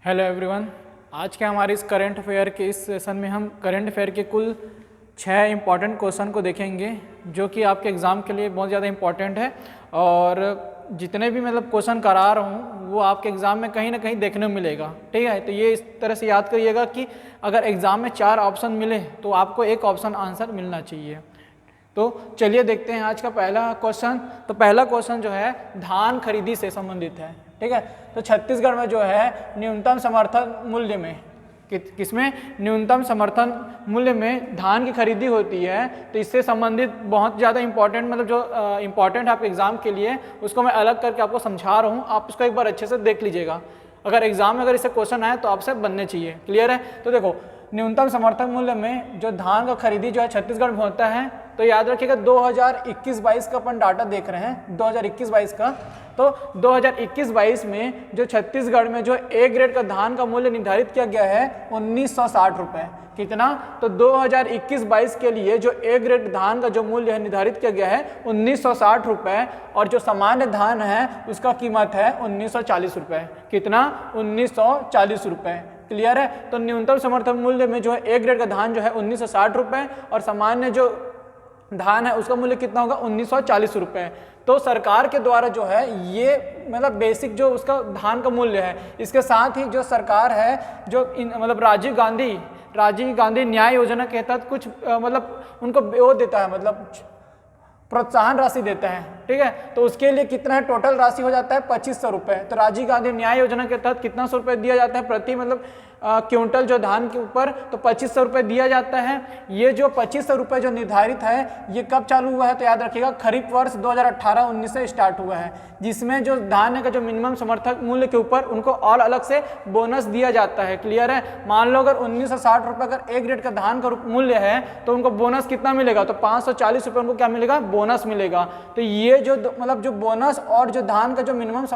Hello everyone, आज के हमारे इस करंट अफेयर के इस सेशन में हम करंट अफेयर के कुल 6 इम्पॉर्टेंट क्वेश्चन को देखेंगे जो कि आपके एग्ज़ाम के लिए बहुत ज़्यादा इम्पॉर्टेंट है। और जितने भी मतलब क्वेश्चन करा रहा हूँ वो आपके एग्ज़ाम में कहीं ना कहीं देखने को मिलेगा। ठीक है, तो ये इस तरह से याद करिएगा कि अगर एग्ज़ाम में 4 ऑप्शन मिले तो आपको एक ऑप्शन आंसर मिलना चाहिए। तो चलिए देखते हैं आज का पहला क्वेश्चन। तो पहला क्वेश्चन जो है धान खरीदी से संबंधित है। ठीक है, तो छत्तीसगढ़ में जो है न्यूनतम समर्थन मूल्य में किसमें न्यूनतम समर्थन मूल्य में धान की खरीदी होती है। तो इससे संबंधित बहुत ज़्यादा इंपॉर्टेंट मतलब जो इम्पॉर्टेंट है आपके एग्ज़ाम के लिए उसको मैं अलग करके आपको समझा रहा हूँ। आप उसको एक बार अच्छे से देख लीजिएगा। अगर एग्ज़ाम में अगर इससे क्वेश्चन आए तो आपसे बनने चाहिए। क्लियर है? तो देखो, न्यूनतम समर्थन मूल्य में जो धान का खरीदी जो है छत्तीसगढ़ में होता है, तो याद रखिएगा 2021-22 का अपन डाटा देख रहे हैं, 2021-22 का। तो 2021-22 में जो छत्तीसगढ़ में जो ए ग्रेड का धान का मूल्य निर्धारित किया गया है 1960 रुपये। कितना? तो 2021-22 के लिए जो ए ग्रेड धान का जो मूल्य है निर्धारित किया गया है 1960 रुपये, और जो सामान्य धान है उसका कीमत है 1940 रुपये। कितना? 1940 रुपये। क्लियर है? तो न्यूनतम समर्थन मूल्य में जो है ए ग्रेड का धान जो है 1960 रुपये और सामान्य जो धान है उसका मूल्य कितना होगा? 1940 रुपये। तो सरकार के द्वारा जो है ये मतलब बेसिक जो उसका धान का मूल्य है, इसके साथ ही जो सरकार है जो मतलब राजीव गांधी न्याय योजना के तहत कुछ मतलब उनको वो देता है, मतलब प्रोत्साहन राशि देते हैं। ठीक है, तो उसके लिए कितना है? टोटल राशि हो जाता है 2500 रुपये। तो राजीव गांधी न्याय योजना के तहत कितना सौ रुपये दिया जाता है प्रति मतलब क्विंटल जो धान के ऊपर? तो 2500 रुपये दिया जाता है। ये जो 2500 रुपये जो निर्धारित है ये कब चालू हुआ है? तो याद रखिएगा खरीफ वर्ष 2018-19 से स्टार्ट हुआ है, जिसमें जो धान का जो मिनिमम समर्थक मूल्य के ऊपर उनको और अलग से बोनस दिया जाता है। क्लियर है? मान लो अगर 1960 रुपये अगर ए ग्रेड का धान का मूल्य है तो उनको बोनस कितना मिलेगा? तो 540 रुपये उनको क्या मिलेगा? बोनस मिलेगा। तो ये जो मतलब जो बोनस और जो धान का जो मिनिमम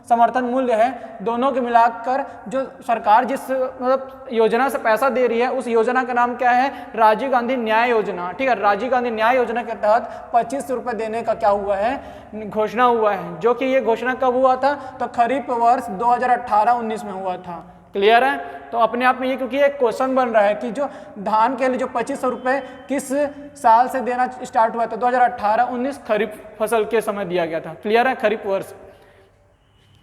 समर्थन मूल्य है दोनों के मिलाकर जो सरकार जिस मतलब योजना से पैसा दे रही है उस योजना का नाम क्या है? राजीव गांधी न्याय योजना। ठीक है, राजीव गांधी न्याय योजना के तहत 2500 रुपये देने का क्या हुआ है? घोषणा हुआ है। जो कि ये घोषणा कब हुआ था? तो खरीफ वर्ष 2018-19 में हुआ था। क्लियर है? तो अपने आप में ये क्योंकि एक क्वेश्चन बन रहा है कि जो धान के लिए जो 2500 रुपये किस साल से देना स्टार्ट हुआ था? 2018-19 खरीफ फसल के समय दिया गया था। क्लियर है? खरीफ वर्ष।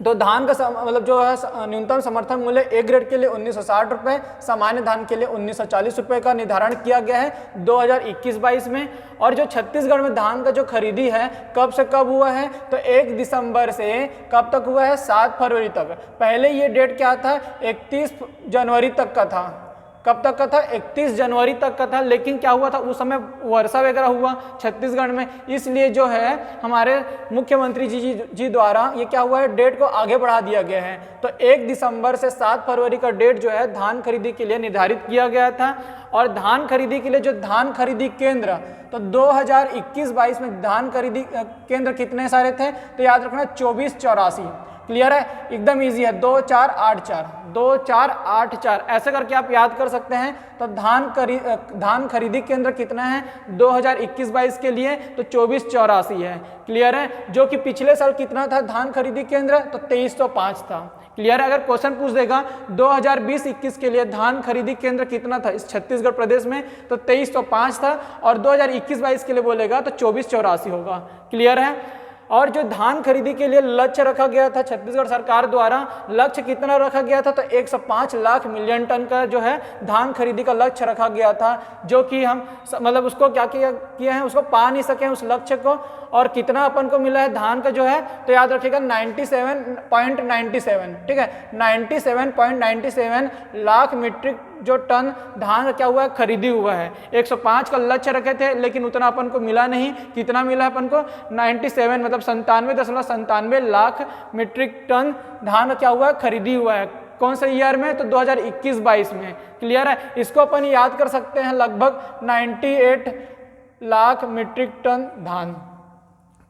तो धान का मतलब जो है न्यूनतम समर्थन मूल्य ए ग्रेड के लिए 1960 रुपये, सामान्य धान के लिए 1940 रुपये का निर्धारण किया गया है 2021-22 में। और जो छत्तीसगढ़ में धान का जो खरीदी है कब से कब हुआ है? तो 1 दिसंबर से कब तक हुआ है? 7 फरवरी तक। पहले ये डेट क्या था? 31 जनवरी तक का था। कब तक का था? 31 जनवरी तक का था। लेकिन क्या हुआ था उस समय? वर्षा वगैरह हुआ छत्तीसगढ़ में, इसलिए जो है हमारे मुख्यमंत्री जी द्वारा ये क्या हुआ है? डेट को आगे बढ़ा दिया गया है। तो 1 दिसंबर से 7 फरवरी का डेट जो है धान खरीदी के लिए निर्धारित किया गया था। और धान खरीदी के लिए जो धान खरीदी केंद्र, तो 2021-22 में धान खरीदी केंद्र कितने सारे थे? तो याद रखना 2484। क्लियर है? एकदम इजी है। 2484 ऐसे करके आप याद कर सकते हैं। तो धान खरीदी केंद्र कितना है 2021-22 के लिए? तो 2484 है। क्लियर है? जो कि पिछले साल कितना था धान खरीदी केंद्र? तो 2305 था। क्लियर है? अगर क्वेश्चन पूछ देगा 2020-21 के लिए धान खरीदी केंद्र कितना था इस छत्तीसगढ़ प्रदेश में? तो 2305 था। और 2021-22 के लिए बोलेगा तो 2484 होगा। क्लियर है? और जो धान खरीदी के लिए लक्ष्य रखा गया था छत्तीसगढ़ सरकार द्वारा, लक्ष्य कितना रखा गया था? तो 105 लाख मिलियन टन का जो है धान खरीदी का लक्ष्य रखा गया था, जो कि हम मतलब उसको क्या किया है? उसको पा नहीं सके उस लक्ष्य को। और कितना अपन को मिला है धान का जो है? तो याद रखिएगा 97.97। ठीक है, 97.97 लाख मीट्रिक जो टन धान का क्या हुआ है? खरीदी हुआ है। 105 का लक्ष्य रखे थे लेकिन उतना अपन को मिला नहीं। कितना मिला है अपन को? 97 मतलब 97.97 लाख मीट्रिक टन धान का क्या हुआ है? खरीदी हुआ है। कौन से ईयर में? तो 2021-22 में। क्लियर है? इसको अपन याद कर सकते हैं लगभग 98 लाख मीट्रिक टन धान।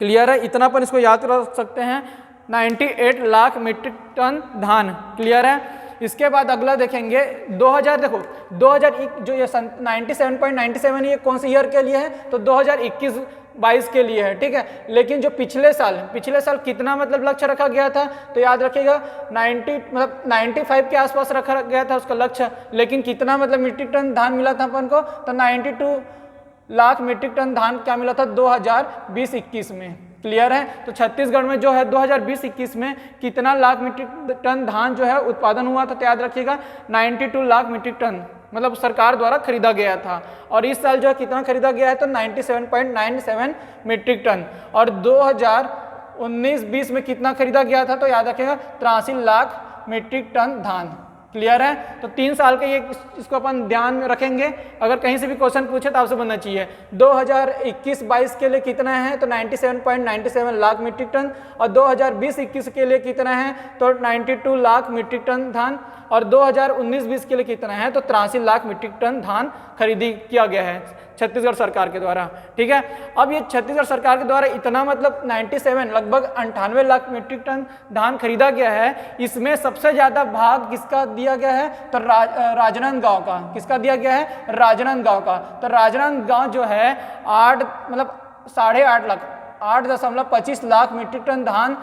क्लियर है? इतना अपन इसको याद कर सकते हैं 98 लाख मीट्रिक टन धान। क्लियर है? इसके बाद अगला देखेंगे 2000। देखो 2001 जो ये 97.97 ये कौन से ईयर के लिए है? तो 2021 22 के लिए है, ठीक है। लेकिन जो पिछले साल कितना मतलब लक्ष्य रखा गया था, तो याद रखिएगा 95 के आसपास रखा गया था उसका लक्ष्य। लेकिन कितना मतलब मीट्रिक टन धान मिला था अपन को, तो 92 लाख मीट्रिक टन धान क्या मिला था 2020-21 में। क्लियर है। तो छत्तीसगढ़ में जो है 2020-21 में कितना लाख मीट्रिक टन धान जो है उत्पादन हुआ था, तो याद रखिएगा 92 लाख मीट्रिक टन मतलब सरकार द्वारा खरीदा गया था। और इस साल जो है कितना खरीदा गया है, तो 97.97 मीट्रिक टन। और 2019-20 में कितना खरीदा गया था, तो याद रखिएगा 83 लाख मीट्रिक टन धान। क्लियर है। तो 3 साल के ये इसको अपन ध्यान में रखेंगे। अगर कहीं से भी क्वेश्चन पूछे तो आपसे बनना चाहिए 2021-22 के लिए कितना है, तो 97.97 लाख मीट्रिक टन। और 2020-21 के लिए कितना है, तो 92 लाख मीट्रिक टन धान। और 2019-20 के लिए कितना है, तो 83 लाख मीट्रिक टन धान खरीदी किया गया है छत्तीसगढ़ सरकार के द्वारा। ठीक है। अब ये छत्तीसगढ़ सरकार के द्वारा इतना मतलब 97 लगभग 98 लाख मीट्रिक टन धान खरीदा गया है। इसमें सबसे ज्यादा भाग किसका दिया गया है, तो राजनांदगांव का। किसका दिया गया है, राजनांदगांव का। तो राजनांदगांव जो है 8.5 लाख 8.25 लाख मीट्रिक टन धान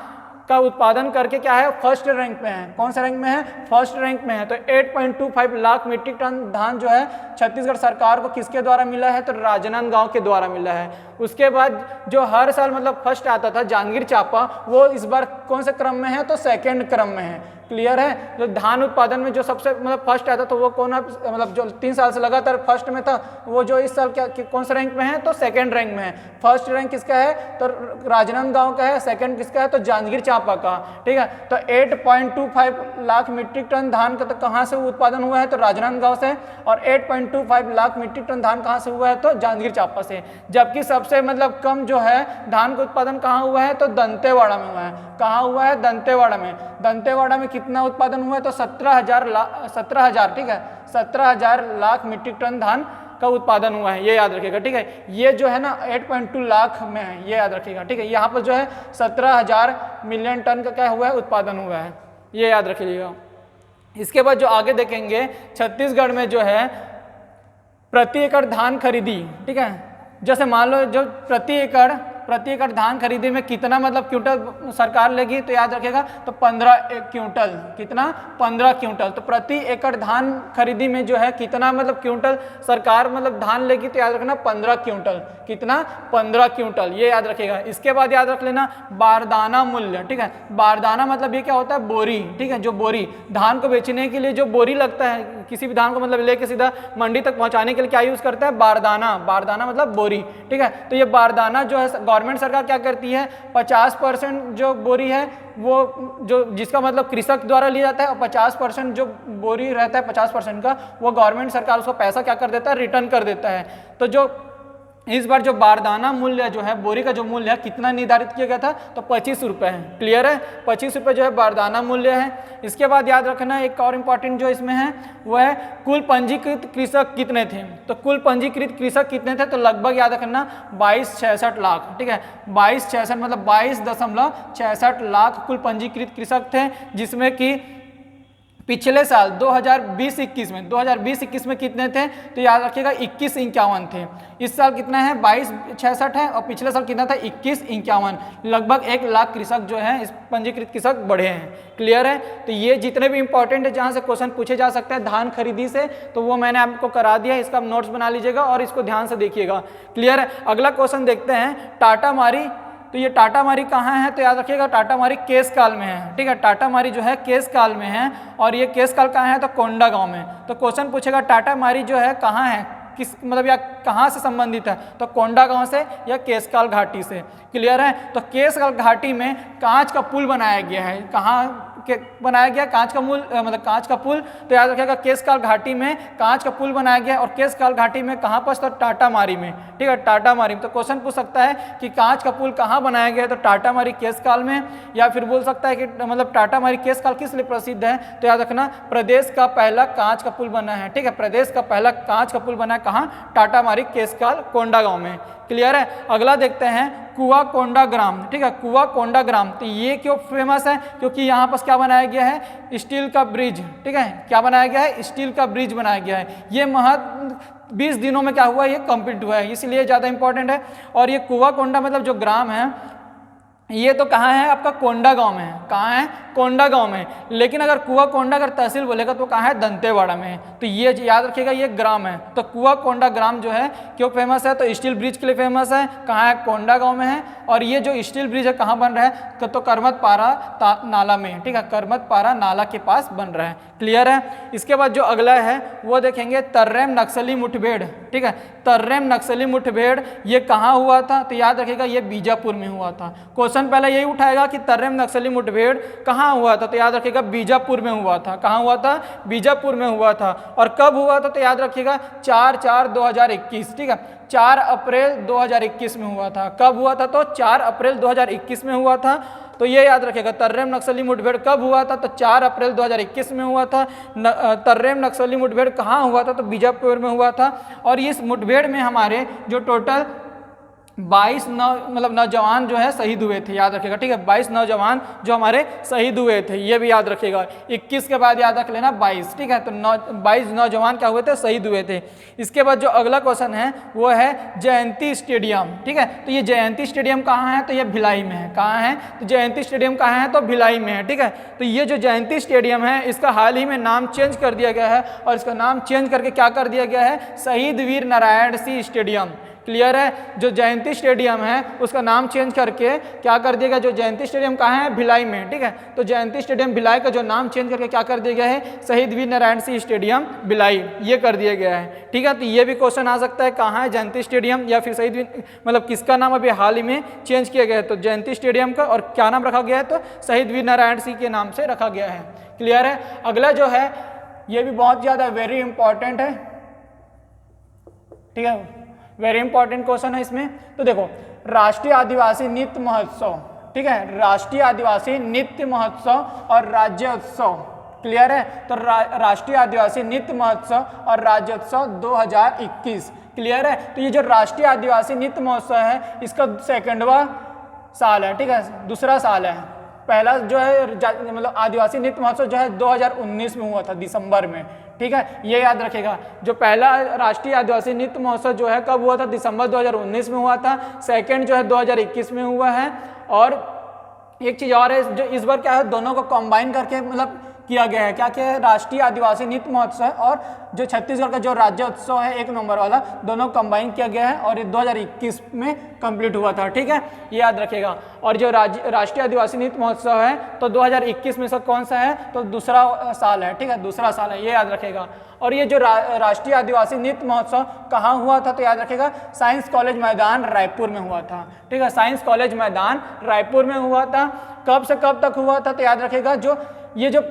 का उत्पादन करके क्या है, फर्स्ट रैंक में है। कौन सा रैंक में है, फर्स्ट रैंक में है। तो 8.25 लाख मीट्रिक टन धान जो है छत्तीसगढ़ सरकार को किसके द्वारा मिला है, तो राजनांदगांव के द्वारा मिला है। उसके बाद जो हर साल मतलब फर्स्ट आता था जांजगीर चांपा, वो इस बार कौन से क्रम में है, तो सेकंड क्रम में है। क्लियर है। जो धान उत्पादन में जो सबसे मतलब फर्स्ट आता तो वो कौन है, मतलब जो 3 साल से लगातार फर्स्ट में था, वो जो इस साल क्या कौन सा रैंक में है, तो सेकंड रैंक में है। फर्स्ट रैंक किसका है, तो राजनांदगांव का है। सेकंड किसका है, तो जांजगीर चांपा का। ठीक है। तो 8.25 लाख मीट्रिक टन धान का तो कहाँ से उत्पादन हुआ है, तो राजनांदगांव से। और 8.25 लाख मीट्रिक टन धान कहाँ से हुआ है, तो जांजगीर चांपा से। जबकि सबसे मतलब कम जो है धान का उत्पादन कहाँ हुआ है, तो दंतेवाड़ा में हुआ है। कहाँ हुआ है, दंतेवाड़ा में। दंतेवाड़ा में कितना उत्पादन हुआ है, तो 17,000 ठीक है 17,000 लाख मीट्रिक टन धान का उत्पादन हुआ है। ये याद रखिएगा। ठीक है। ये जो है ना 8.2 लाख में है, ये याद रखिएगा। ठीक है। यहाँ पर जो है 17,000 मिलियन टन का क्या हुआ है, उत्पादन हुआ है। ये याद रखिएगा। इसके बाद जो आगे देखेंगे, छत्तीसगढ़ में जो है प्रति एकड़ धान खरीदी। ठीक है। जैसे मान लो जो प्रति एकड़ धान खरीदी में कितना मतलब क्विंटल सरकार लेगी, तो याद रखिएगा तो 15 क्विंटल। कितना, 15 क्विंटल। तो प्रति एकड़ धान खरीदी में जो है कितना मतलब क्विंटल सरकार मतलब धान लेगी, तो याद रखना 15 क्विंटल। कितना, 15 क्विंटल। ये याद रखिएगा। इसके बाद याद रख लेना बारदाना मूल्य। ठीक है। बारदाना मतलब ये क्या होता है, बोरी। ठीक है। जो बोरी धान को बेचने के लिए जो बोरी लगता है, किसी भी धान को मतलब लेके सीधा मंडी तक पहुंचाने के लिए क्या यूज करता है, बारदाना। बारदाना मतलब बोरी। ठीक है। तो ये बारदाना जो है गवर्नमेंट सरकार क्या करती है, 50% जो बोरी है वो जो जिसका मतलब कृषक द्वारा लिया जाता है, और 50% जो बोरी रहता है 50% का, वो गवर्नमेंट सरकार उसको पैसा क्या कर देता है, रिटर्न कर देता है। तो जो इस बार जो बारदाना मूल्य जो है, बोरी का जो मूल्य है कितना निर्धारित किया गया था, तो 25 रुपये है। क्लियर है। 25 रुपये जो है बारदाना मूल्य है। इसके बाद याद रखना एक और इम्पॉर्टेंट जो इसमें है वो है कुल पंजीकृत कृषक कितने थे। तो कुल पंजीकृत कृषक कितने थे, तो लगभग याद रखना 2266 लाख। ठीक है। 2266 मतलब 22.66 लाख कुल पंजीकृत कृषक थे, जिसमें कि पिछले साल 2020-21 में कितने थे, तो याद रखिएगा 2151 थे। इस साल कितना है, 2266 है। और पिछले साल कितना था, 2151। लगभग 1 लाख कृषक जो है इस पंजीकृत कृषक बढ़े हैं। क्लियर है। तो ये जितने भी इंपॉर्टेंट है जहाँ से क्वेश्चन पूछे जा सकते हैं धान खरीदी से, तो वो मैंने आपको करा दिया। इसका नोट्स बना लीजिएगा और इसको ध्यान से देखिएगा। क्लियर है। अगला क्वेश्चन देखते हैं, टाटा मारी। तो ये टाटा मारी कहाँ है, तो याद रखिएगा टाटा मारी केस काल में है। ठीक है। टाटा मारी जो है केस काल में है, और ये केस काल कहाँ है, तो कोंडागांव में। तो क्वेश्चन पूछेगा टाटा मारी जो है कहाँ है, किस मतलब या कहाँ से संबंधित है, तो कोंडागांव से या केसकाल घाटी से। क्लियर है। तो केसकाल घाटी में कांच का पुल बनाया गया है। कहाँ बनाया गया, कांच का मतलब कांच का पुल। तो याद रखिएगा केसकाल घाटी में कांच का पुल बनाया गया, और केसकाल घाटी में कहाँ पर, तो टाटा मारी में। ठीक है। टाटा मारी में। तो क्वेश्चन पूछ सकता है कि कांच का पुल कहाँ बनाया गया है, तो टाटा मारी केसकाल में। या फिर बोल सकता है कि मतलब टाटा मारी केसकाल किस लिए प्रसिद्ध है, तो याद रखना प्रदेश का पहला कांच का पुल बना है। ठीक है। प्रदेश का पहला कांच का पुल बना है कहाँ, टाटा मारी केसकाल कोंडागांव में। क्लियर है। अगला देखते हैं कुआ कोंडा ग्राम। ठीक है। कुआ कोंडा ग्राम। तो ये क्यों फेमस है, क्योंकि यहाँ पर क्या बनाया गया है, स्टील का ब्रिज। ठीक है। क्या बनाया गया है, स्टील का ब्रिज बनाया गया है। ये 20 दिनों में क्या हुआ, ये कंप्लीट हुआ है, इसलिए ज़्यादा इंपॉर्टेंट है। और ये कुआकोंडा मतलब जो ग्राम है ये तो कहाँ है, आपका कोंडा गांव में है। कहाँ है, कोंडा गांव में। लेकिन अगर कुआकोंडा अगर तहसील बोलेगा तो कहाँ है, दंतेवाड़ा में है। तो ये याद रखिएगा, ये ग्राम है। तो कुआकोंडा ग्राम जो है क्यों फेमस है, तो स्टील ब्रिज के लिए फेमस है। कहाँ है, कोंडा गांव में है। और ये जो स्टील ब्रिज है कहाँ बन रहा है, तो करमत-पारा नाला में, ठीक है, करमत-पारा नाला के पास बन रहा है। क्लियर है। इसके बाद जो अगला है वो देखेंगे तर्रेम नक्सली मुठभेड़, ठीक है। तर्रेम नक्सली मुठभेड़ ये कहाँ हुआ था, तो याद रखिएगा ये बीजापुर में हुआ था। क्वेश्चन पहले यही उठाएगा कि तर्रेम नक्सली मुठभेड़ कहाँ हुआ था, तो याद रखिएगा बीजापुर में हुआ था। कहाँ हुआ था, बीजापुर में हुआ था। और कब हुआ था, तो याद रखिएगा 4/4/2021, ठीक है, 4 अप्रैल 2021 में हुआ था। कब हुआ था, तो 4 अप्रैल 2021 में हुआ था। तो ये याद रखिएगा तर्रेम नक्सली मुठभेड़ कब हुआ था, तो 4 अप्रैल 2021 में हुआ था। तर्रेम नक्सली मुठभेड़ कहाँ हुआ था, तो बीजापुर में हुआ था। और इस मुठभेड़ में हमारे जो टोटल 22 नौजवान जो है शहीद हुए थे, याद रखिएगा, ठीक है। 22 नौजवान जो हमारे शहीद हुए थे, ये भी याद रखिएगा। 21 के बाद याद रख लेना 22, ठीक है। तो 22 नौजवान क्या हुए थे, शहीद हुए थे। इसके बाद जो अगला क्वेश्चन है वो है जयंती स्टेडियम, ठीक है। तो ये जयंती स्टेडियम कहाँ है, तो ये भिलाई में है। कहाँ है, तो जयंती स्टेडियम कहाँ है, तो भिलाई में है, ठीक है। तो ये जो जयंती स्टेडियम है इसका हाल ही में नाम चेंज कर दिया गया है। और इसका नाम चेंज करके क्या कर दिया गया है, शहीद वीर नारायण सिंह स्टेडियम। क्लियर है। जो जयंती स्टेडियम है उसका नाम चेंज करके क्या कर दिया गया, जो जयंती स्टेडियम कहाँ है, भिलाई में, ठीक है। तो जयंती स्टेडियम भिलाई का जो नाम चेंज करके क्या कर दिया गया है, शहीद वीर नारायण सिंह स्टेडियम भिलाई, ये कर दिया गया है, ठीक है। तो ये भी क्वेश्चन आ सकता है, कहाँ है जयंती स्टेडियम, या फिर शहीद वीर मतलब किसका नाम अभी हाल ही में चेंज किया गया है, तो जयंती स्टेडियम का। और क्या नाम रखा गया है, तो शहीद वीर नारायण सिंह के नाम से रखा गया है। क्लियर है। अगला जो है ये भी बहुत ज़्यादा वेरी इंपॉर्टेंट है, ठीक है, वेरी इंपॉर्टेंट क्वेश्चन है इसमें। तो देखो राष्ट्रीय आदिवासी नृत्य महोत्सव, ठीक है, राष्ट्रीय आदिवासी नृत्य महोत्सव और राज्योत्सव। क्लियर है। तो राष्ट्रीय आदिवासी नृत्य महोत्सव और राज्योत्सव 2021। क्लियर है। तो ये जो राष्ट्रीय आदिवासी नृत्य महोत्सव है इसका सेकंडवा साल है, ठीक है, दूसरा साल है। पहला जो है मतलब आदिवासी नृत्य महोत्सव जो है 2019 में हुआ था, दिसंबर में, ठीक है, ये याद रखेगा। जो पहला राष्ट्रीय आदिवासी नृत्य महोत्सव जो है कब हुआ था, दिसंबर 2019 में हुआ था। सेकंड जो है 2021 में हुआ है। और एक चीज़ और है, जो इस बार क्या है, दोनों को कंबाइन करके मतलब किया गया है। क्या किया है, राष्ट्रीय आदिवासी नृत्य महोत्सव और जो छत्तीसगढ़ का जो राज्योत्सव है 1 नंबर वाला, दोनों कंबाइन किया गया है। और ये 2021 में कंप्लीट हुआ था, ठीक है, ये याद रखिएगा। और जो राष्ट्रीय आदिवासी नृत्य महोत्सव है तो 2021 में से कौन सा है, तो दूसरा साल है, ठीक है, दूसरा साल है, ये याद रखेगा। और ये जो राष्ट्रीय आदिवासी नृत्य महोत्सव कहाँ हुआ था, तो याद रखेगा साइंस कॉलेज मैदान रायपुर में हुआ था, ठीक है, साइंस कॉलेज मैदान रायपुर में हुआ था। कब से कब तक हुआ था, तो याद रखेगा जो ये जो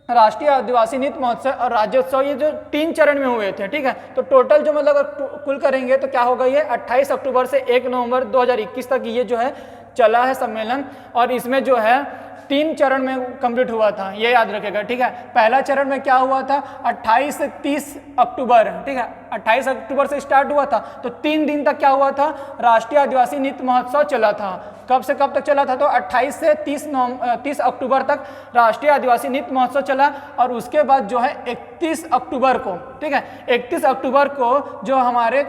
राष्ट्रीय आदिवासी नृत्य महोत्सव और राज्योत्सव ये जो 3 चरण में हुए थे, ठीक है। तो टोटल जो मतलब अगर कुल करेंगे तो क्या होगा, ये 28 अक्टूबर से 1 नवंबर 2021 तक ये जो है चला है सम्मेलन। और इसमें जो है 3 चरण में कंप्लीट हुआ था, ये याद रखेगा, ठीक है। पहला चरण में क्या हुआ था, 28 से 30 अक्टूबर, ठीक है, 28 अक्टूबर से स्टार्ट हुआ था। तो 3 दिन तक क्या हुआ था, राष्ट्रीय आदिवासी नृत्य महोत्सव चला था। कब से कब तक चला था, तो 28 से 30 अक्टूबर तक राष्ट्रीय आदिवासी नृत्य महोत्सव चला। और उसके बाद जो है 31 अक्टूबर को, ठीक है, 31 अक्टूबर को जो हमारे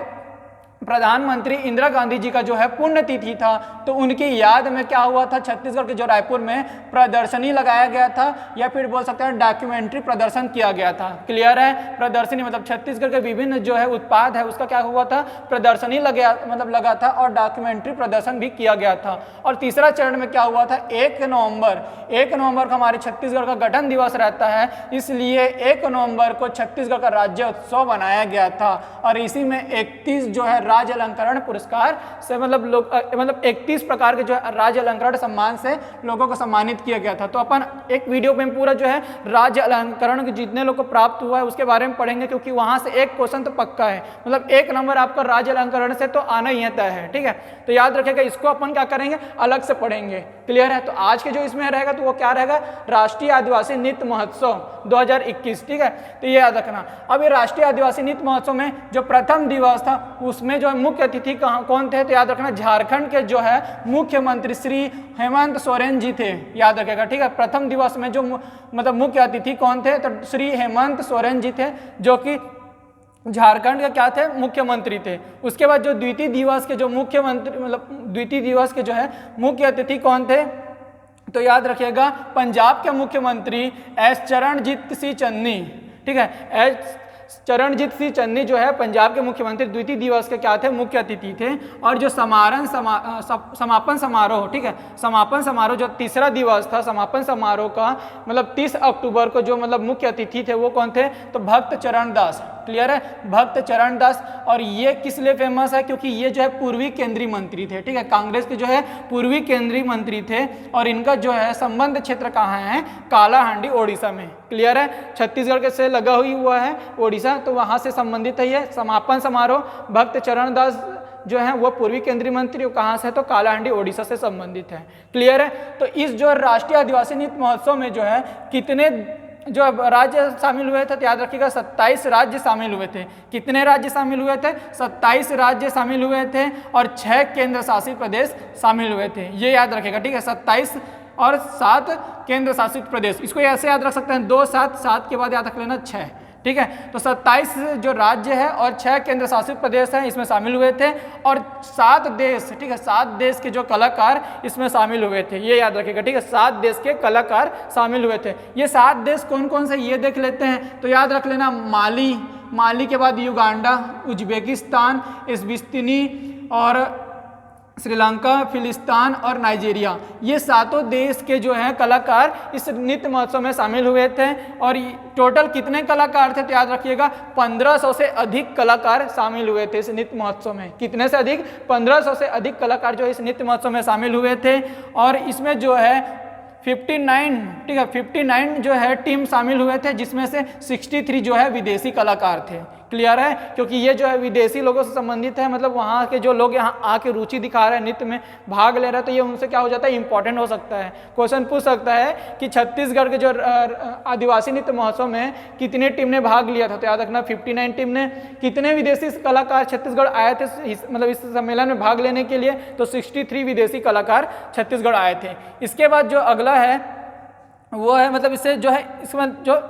प्रधानमंत्री इंदिरा गांधी जी का जो है पुण्यतिथि था, तो उनकी याद में क्या हुआ था, छत्तीसगढ़ के जो रायपुर में प्रदर्शनी लगाया गया था, या फिर बोल सकते हैं डॉक्यूमेंट्री प्रदर्शन किया गया था। क्लियर है। प्रदर्शनी मतलब छत्तीसगढ़ के विभिन्न जो है उत्पाद है उसका क्या हुआ था, प्रदर्शनी लगा था और डॉक्यूमेंट्री प्रदर्शन भी किया गया था। और तीसरा चरण में क्या हुआ था, 1 नवंबर को हमारे छत्तीसगढ़ का गठन दिवस रहता है, इसलिए 1 नवंबर को छत्तीसगढ़ का राज्योत्सव बनाया गया था। और इसी में 31 जो है राज्य अलंकरण पुरस्कार से मतलब 31 प्रकार के जो है राज्य अलंकरण सम्मान से लोगों को सम्मानित किया गया था। तो अपन एक वीडियो में पूरा जो है राज्य अलंकरण के जितने लोग को प्राप्त हुआ है उसके बारे में पढ़ेंगे, क्योंकि वहां से एक क्वेश्चन तो पक्का है, मतलब 1 नंबर आपका राज्य अलंकरण से तो आना ही तय है, ठीक है। तो याद रखिएगा, इसको अपन क्या करेंगे, अलग से पढ़ेंगे। क्लियर है। तो आज के जो इसमें रहेगा तो वो क्या रहेगा, राष्ट्रीय आदिवासी नृत्य महोत्सव 2021, ठीक है। तो ये याद रखना। अब ये राष्ट्रीय आदिवासी नृत्य महोत्सव में जो प्रथम दिवस था उसमें जो मुख्य अतिथि कौन थे, तो याद रखना झारखंड के जो है मुख्यमंत्री श्री हेमंत सोरेन जी थे, याद रखेगा, ठीक है। प्रथम दिवस में जो मतलब मुख्य अतिथि कौन थे, तो श्री हेमंत सोरेन जी थे, जो कि झारखंड के क्या थे, मुख्यमंत्री थे। उसके बाद जो द्वितीय दिवस के जो मुख्यमंत्री मतलब द्वितीय दिवस के जो है मुख्य अतिथि कौन थे, तो याद रखिएगा पंजाब के मुख्यमंत्री एस चरणजीत सिंह चन्नी, ठीक है। एस चरणजीत सिंह चन्नी जो है पंजाब के मुख्यमंत्री द्वितीय दिवस के क्या थे, मुख्य अतिथि थे। और जो समापन समारोह, ठीक है, समापन समारोह जो तीसरा दिवस था समापन समारोह का मतलब 30 अक्टूबर को जो मतलब मुख्य अतिथि थे वो कौन थे, तो भक्त चरण दास। क्लियर है, भक्त चरण दास। और ये किस लिए फेमस है, क्योंकि ये जो है पूर्वी केंद्रीय मंत्री थे, ठीक है, कांग्रेस के जो है पूर्वी केंद्रीय मंत्री थे। और इनका जो है संबंध क्षेत्र कहाँ है, कालाहांडी ओडिशा में। क्लियर है, छत्तीसगढ़ के से लगा हुआ है ओडिशा, तो वहाँ से संबंधित है ये समापन समारोह। भक्त चरण दास जो है वो पूर्वी केंद्रीय मंत्री कहाँ से है, तो कालाहांडी ओडिशा से संबंधित है। क्लियर है, तो इस जो राष्ट्रीय आदिवासी नृत्य महोत्सव में जो है कितने जो राज्य शामिल हुए थे, तो याद रखिएगा 27 राज्य शामिल हुए थे। कितने राज्य शामिल हुए थे, 27 राज्य शामिल हुए थे और 6 केंद्र शासित प्रदेश शामिल हुए थे। ये याद रखिएगा, ठीक है, 27 और 7 केंद्र शासित प्रदेश। इसको ऐसे याद रख सकते हैं 2 7 7 के बाद याद रख लेना 6, ठीक है। तो 27 जो राज्य है और 6 केंद्र शासित प्रदेश हैं इसमें शामिल हुए थे और 7 देश, ठीक है, 7 देश के जो कलाकार इसमें शामिल हुए थे। ये याद रखिएगा, ठीक है, 7 देश के कलाकार शामिल हुए थे। ये 7 देश कौन कौन से ये देख लेते हैं, तो याद रख लेना माली के बाद युगांडा, उज्बेकिस्तान, इस्बिस्तिनी और श्रीलंका, फिलिस्तीन और नाइजीरिया। ये 7 देश के जो हैं कलाकार इस नृत्य महोत्सव में शामिल हुए थे। और टोटल कितने कलाकार थे, तो याद रखिएगा 1500 से अधिक कलाकार शामिल हुए थे इस नृत्य महोत्सव में। कितने से अधिक, 1500 से अधिक कलाकार जो इस नृत्य महोत्सव में शामिल हुए थे। और इसमें जो है 59, ठीक है, 59 जो है टीम शामिल हुए थे, जिसमें से 63 जो है विदेशी कलाकार थे। क्लियर है, क्योंकि ये जो है विदेशी लोगों से संबंधित है, मतलब वहाँ के जो लोग यहाँ आके रुचि दिखा रहे हैं, नृत्य में भाग ले रहे हैं, तो ये उनसे क्या हो जाता है, इंपॉर्टेंट हो सकता है। क्वेश्चन पूछ सकता है कि छत्तीसगढ़ के जो आदिवासी नृत्य महोत्सव में कितने टीम ने भाग लिया था, तो याद रखना 59 टीम ने। कितने विदेशी कलाकार छत्तीसगढ़ आए थे मतलब इस सम्मेलन में भाग लेने के लिए, तो 63 विदेशी कलाकार छत्तीसगढ़ आए थे। इसके बाद जो अगला है वो है मतलब इससे जो है इसमें जो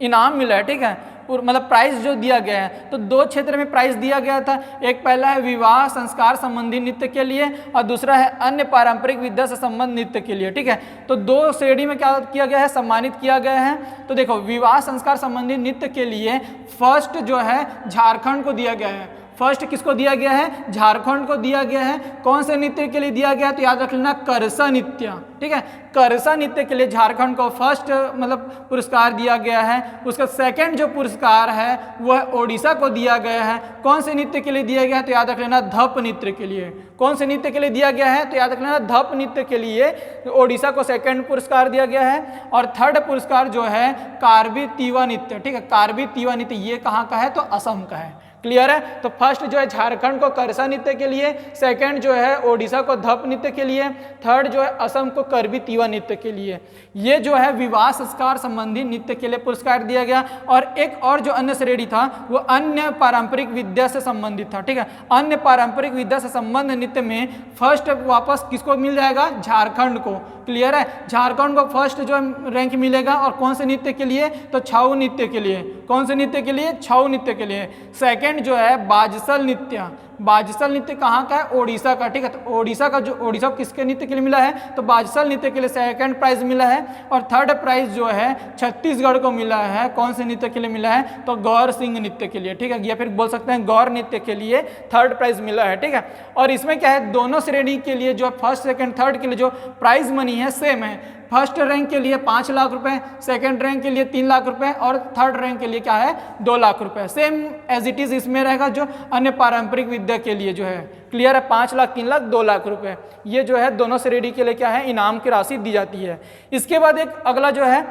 इनाम मिला है, ठीक है, मतलब प्राइज जो दिया गया है, तो 2 क्षेत्र में प्राइज दिया गया था। एक पहला है विवाह संस्कार संबंधी नृत्य के लिए और दूसरा है अन्य पारंपरिक विद्या से संबंध नृत्य के लिए, ठीक है। तो 2 श्रेणी में क्या किया गया है, सम्मानित किया गया है। तो देखो विवाह संस्कार संबंधी नृत्य के लिए फर्स्ट जो है झारखंड को दिया गया है। फर्स्ट किसको दिया गया है, झारखंड को दिया गया है। कौन से नृत्य के लिए दिया गया है, तो याद रख लेना करसा नृत्य, ठीक है, करसा नृत्य के लिए झारखंड को फर्स्ट मतलब पुरस्कार दिया गया है। उसका सेकंड जो पुरस्कार है वह ओडिशा को दिया गया है। कौन से नृत्य के लिए दिया गया है, तो याद रख लेना धप नृत्य के लिए। कौन से नृत्य के लिए दिया गया है, तो याद रख लेना धप नृत्य के लिए ओडिशा को सेकंड पुरस्कार दिया गया है। और थर्ड पुरस्कार जो है कार्बी तीवा नृत्य, ठीक है, कार्बी तीवा नृत्य ये कहाँ का है, तो असम का है। क्लियर है, तो फर्स्ट जो है झारखंड को करसा नृत्य के लिए, सेकंड जो है ओडिशा को धप नृत्य के लिए, थर्ड जो है असम को करबी तीवा नृत्य के लिए। ये जो है विवाह संस्कार संबंधी नृत्य के लिए पुरस्कार दिया गया। और एक और जो अन्य श्रेणी था वो अन्य पारंपरिक विद्या से संबंधित था, ठीक है। अन्य पारंपरिक विद्या से संबंध नृत्य में फर्स्ट वापस किसको मिल जाएगा, झारखंड को। क्लियर है, झारखंड को फर्स्ट जो रैंक मिलेगा। और कौन से नृत्य के लिए, तो छऊ नृत्य के लिए। कौन से नृत्य के लिए, छऊ नृत्य के लिए। सेकंड जो है बाजसल नृत्य। बाजसल नृत्य कहाँ का है, ओडिशा का, ठीक है। तो ओडिशा का जो ओडिशा किसके नृत्य के लिए मिला है, तो बाजसल नृत्य के लिए सेकंड प्राइज मिला है। और थर्ड प्राइज जो है छत्तीसगढ़ को मिला है। कौन से नृत्य के लिए मिला है, तो गौर सिंह नृत्य के लिए, ठीक है, या फिर बोल सकते हैं गौर नृत्य के लिए थर्ड प्राइज मिला है, ठीक है। और इसमें क्या है, दोनों श्रेणी के लिए जो फर्स्ट सेकंड थर्ड के लिए जो प्राइज मनी है सेम है। फर्स्ट रैंक के लिए 5 लाख रुपए, सेकंड रैंक के लिए 3 लाख रुपए और थर्ड रैंक के लिए क्या है, 2 लाख रुपए। सेम एज इट इज इसमें रहेगा जो अन्य पारंपरिक विद्या के लिए जो है। क्लियर है, 5 लाख 3 लाख 2 लाख रुपए, ये जो है दोनों श्रेणी के लिए क्या है, इनाम की राशि दी जाती है। इसके बाद एक अगला जो है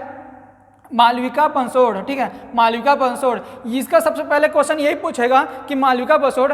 मालविका बंसोड़, ठीक है, मालविका बंसोड़। इसका सबसे पहले क्वेश्चन यही पूछेगा कि मालविका बंसोड़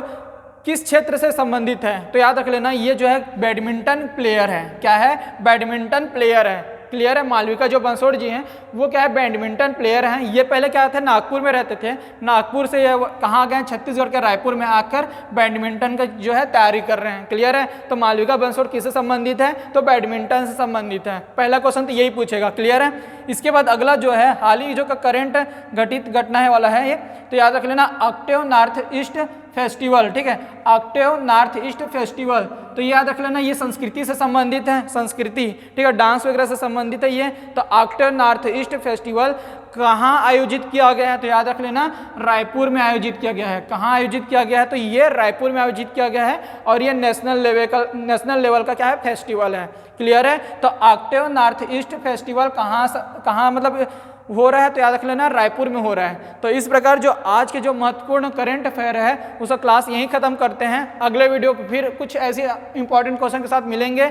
किस क्षेत्र से संबंधित है, तो याद रख लेना ये जो है बैडमिंटन प्लेयर है। क्या है, बैडमिंटन प्लेयर है। क्लियर है। मालविका जो बंसोड़ जी हैं वो क्या है, बैडमिंटन प्लेयर हैं। ये पहले क्या थे, नागपुर में रहते थे, नागपुर से ये कहाँ गए, छत्तीसगढ़ के रायपुर में आकर बैडमिंटन का जो है तैयारी कर रहे हैं। क्लियर है। तो मालविका बंसोड़ किससे संबंधित है, तो बैडमिंटन से संबंधित है। पहला क्वेश्चन तो यही पूछेगा। क्लियर है। इसके बाद अगला जो है हाल ही जो करंट घटित घटना है वाला है ये, तो याद रख लेना ऑक्टेव नॉर्थ ईस्ट फेस्टिवल। ठीक है, ऑक्टेव नॉर्थ ईस्ट फेस्टिवल, तो याद रख लेना ये संस्कृति से संबंधित है, संस्कृति। ठीक है, डांस वगैरह से संबंधित है ये। तो ऑक्टेव नॉर्थ ईस्ट फेस्टिवल कहाँ आयोजित किया गया है, तो याद रख लेना रायपुर में आयोजित किया गया है। कहाँ आयोजित किया गया है, तो ये रायपुर में आयोजित किया गया है और ये नेशनल लेवल का क्या है, फेस्टिवल है। क्लियर है। तो ऑक्टेव नॉर्थ ईस्ट फेस्टिवल कहाँ मतलब हो रहा है, तो याद रख लेना रायपुर में हो रहा है। तो इस प्रकार जो आज के जो महत्वपूर्ण करंट अफेयर है उसका क्लास यहीं खत्म करते हैं। अगले वीडियो पर फिर कुछ ऐसे इंपॉर्टेंट क्वेश्चन के साथ मिलेंगे।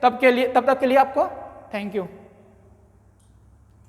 तब तक के लिए आपको थैंक यू।